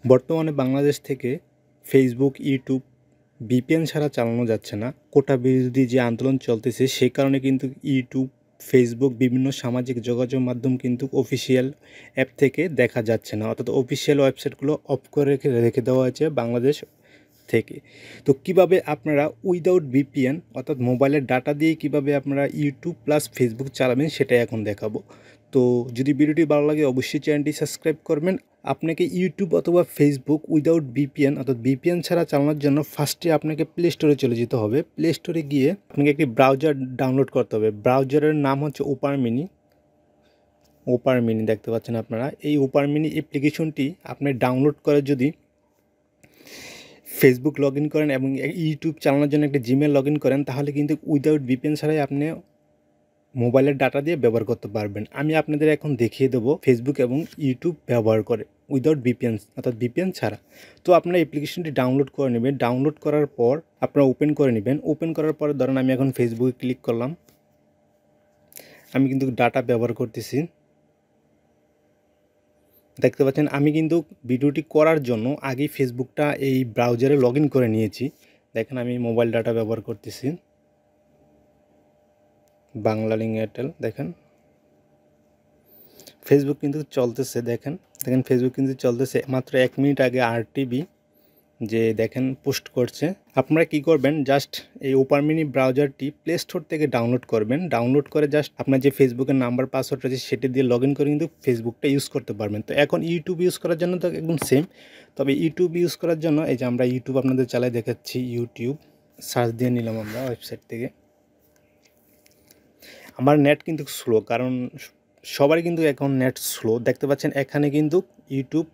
বর্তমানে বাংলাদেশ থেকে Facebook, YouTube VPN ছাড়া চালানো যাচ্ছে না। কোটা বিরোধী যে আন্দোলন চলতেছে সে কারণে কিন্তু ইউটিউব, ফেসবুক বিভিন্ন সামাজিক যোগাযোগ মাধ্যম কিন্তু অফিসিয়াল অ্যাপ থেকে দেখা যাচ্ছে না, অর্থাৎ অফিসিয়াল ওয়েবসাইটগুলো অফ করে রেখে দেওয়া হয়েছে বাংলাদেশ থেকে। তো কিভাবে আপনারা উইদাউট ভিপিএন অর্থাৎ মোবাইলের ডাটা দিয়ে কিভাবে আপনারা ইউটিউব প্লাস ফেসবুক চালাবেন সেটাই এখন দেখাবো। তো যদি ভিডিওটি ভালো লাগে অবশ্যই চ্যানেলটি সাবস্ক্রাইব করবেন। আপনাকে ইউটিউব অথবা ফেসবুক উইদাউট ভিপিএন অর্থাৎ ভিপিএন ছাড়া চালানোর জন্য ফার্স্টে আপনাকে প্লে স্টোরে চলে যেতে হবে। প্লে স্টোরে গিয়ে আপনাকে একটি ব্রাউজার ডাউনলোড করতে হবে। ব্রাউজারের নাম হচ্ছে ওপার মিনি দেখতে পাচ্ছেন আপনারা। এই ওপার মিনি অ্যাপ্লিকেশনটি আপনি ডাউনলোড করে যদি ফেসবুক লগ ইন করেন এবং ইউটিউব চালানোর জন্য একটা জিমেল লগ ইন করেন, তাহলে কিন্তু উইদাউট ভিপিএন ছাড়াই আপনি মোবাইলের ডাটা দিয়ে ব্যবহার করতে পারবেন। আমি আপনাদের এখন দেখিয়ে দেবো ফেসবুক এবং ইউটিউব ব্যবহার করে উইদাউট ভিপিএন অর্থাৎ ভিপিএন ছাড়া। তো আপনার অ্যাপ্লিকেশনটি ডাউনলোড করে নেবেন। ডাউনলোড করার পর আপনারা ওপেন করে নেবেন। ওপেন করার পরে ধরেন আমি এখন ফেসবুকে ক্লিক করলাম। আমি কিন্তু ডাটা ব্যবহার করতেছি, দেখতে পাচ্ছেন। আমি কিন্তু ভিডিওটি করার জন্য আগেই ফেসবুকটা এই ব্রাউজারে লগ ইন করে নিয়েছি। দেখেন আমি মোবাইল ডাটা ব্যবহার করতেছি, বাংলালিংক এয়ারটেল। দেখেন ফেসবুক কিন্তু চলতেছে, দেখেন ফেসবুক কিন্তু চলতেছে। মাত্র 1 মিনিট আগে আরটিভি যে দেখেন পোস্ট করছে। আপনারা কি করবেন, জাস্ট এই ওপার মিনি ব্রাউজারটি প্লে স্টোর থেকে ডাউনলোড করবেন। ডাউনলোড করে জাস্ট আপনার যে ফেসবুকের নাম্বার পাসওয়ার্ড রয়েছে সেটি দিয়ে লগ ইন করে কিন্তু ফেসবুকটা ইউজ করতে পারবেন। তো এখন ইউটিউব ইউজ করার জন্য তো একদম সেম, তবে ইউটিউব ইউজ করার জন্য এই যে আমরা ইউটিউব আপনাদের চালাই দেখাচ্ছি। ইউটিউব সার্চ দিয়ে নিলাম আমরা ওয়েবসাইট থেকে। আমার নেট কিন্তু স্লো, কারণ সবারই কিন্তু এখন নেট স্লো। দেখতে পাচ্ছেন এখানে কিন্তু ইউটিউব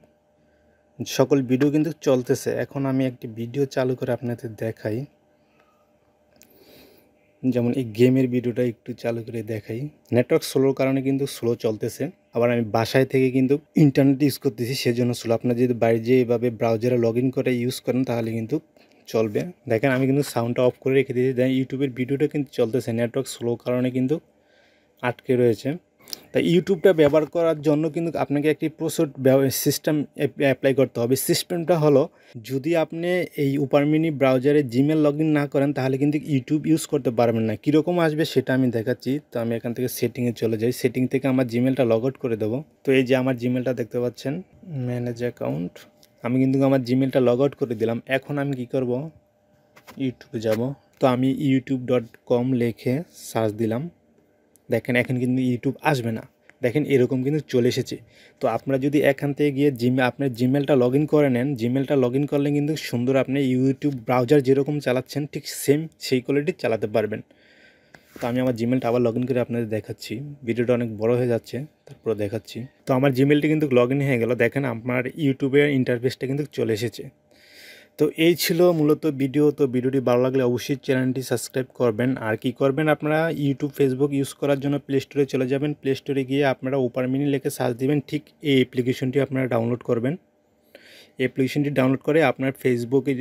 সকল ভিডিও কিন্তু চলতেছে। এখন আমি একটি ভিডিও চালু করে আপনাদের দেখাই, যেমন এই গেমের ভিডিওটা একটু চালু করে দেখাই। নেটওয়ার্ক স্লোর কারণে কিন্তু স্লো চলতেছে। আবার আমি বাসায় থেকে কিন্তু ইন্টারনেট ইউজ করতেছি, সেজন্য স্লো। আপনারা যদি বাইরে যেয়ে এভাবে ব্রাউজারে লগ ইন করে ইউজ করেন তাহলে কিন্তু চলবে। দেখেন আমি কিন্তু সাউন্ডটা অফ করে রেখে দিয়েছি। দেখেন ইউটিউবের ভিডিওটা কিন্তু চলতেছে, নেটওয়ার্ক স্লো কারণে কিন্তু আটকে রয়েছে। তাই ইউটিউবটা ব্যবহার করার জন্য কিন্তু আপনাকে একটি প্রচুর সিস্টেম অ্যাপ্লাই করতে হবে। সিস্টেমটা হলো, যদি আপনি এই ওপার মিনি ব্রাউজারে জিমেল লগ ইন না করেন তাহলে কিন্তু ইউটিউব ইউজ করতে পারবেন না। কীরকম আসবে সেটা আমি দেখাচ্ছি। তো আমি এখান থেকে সেটিংয়ে চলে যাই। সেটিং থেকে আমার জিমেলটা লগ আউট করে দেবো। তো এই যে আমার জিমেলটা দেখতে পাচ্ছেন, ম্যানেজ অ্যাকাউন্ট। আমি কিন্তু আমার জিমেলটা লগ আউট করে দিলাম। এখন আমি কি করব, ইউটিউবে যাব। তো আমি youtube.com লিখে সার্চ দিলাম। দেখেন এখন কিন্তু ইউটিউব আসবে না, দেখেন এরকম কিন্তু চলে এসেছে। তো আপনারা যদি এখান থেকে গিয়ে আপনার জিমেলটা লগ ইন করে নেন, জিমেলটা লগ ইন করলে কিন্তু সুন্দর আপনি ইউটিউব ব্রাউজার যেরকম চালাচ্ছেন ঠিক সেম সেই কোয়ালিটি চালাতে পারবেন। তো আমি আমার জিমেলটা আবার লগ ইন করে আপনাদের দেখাচ্ছি। ভিডিওটা অনেক বড় হয়ে যাচ্ছে, তারপর দেখাচ্ছি। তো আমার জিমেলটি কিন্তু লগ ইন হয়ে গেল। দেখেন আপনার ইউটিউবের ইন্টারফেসটা কিন্তু চলে এসেছে। তো এই ছিল মূলত ভিডিও। তো ভিডিওটি ভালো লাগলে অবশ্যই চ্যানেলটি সাবস্ক্রাইব করবেন। আর কি করবেন, আপনারা ইউটিউব, ফেসবুক ইউজ করার জন্য প্লে স্টোরে চলে যাবেন। প্লে স্টোরে গিয়ে আপনারা ওপার মিনি লিখে সার্চ দিবেন, ঠিক এই অ্যাপ্লিকেশনটি আপনারা ডাউনলোড করবেন। অ্যাপ্লিকেশনটি ডাউনলোড করে আপনার ফেসবুকের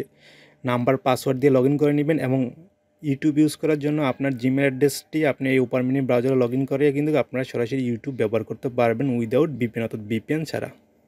নাম্বার পাসওয়ার্ড দিয়ে লগ ইন করে নেবেন এবং ইউটিউব ইউজ করার জন্য আপনার জিমেল অ্যাড্রেসটি আপনি এই ওপার মিনি ব্রাউজারে লগ ইন করে কিন্তু আপনারা সরাসরি ইউটিউব ব্যবহার করতে পারবেন উইদাউট ভিপিএন অর্থাৎ ভিপিএন ছাড়া।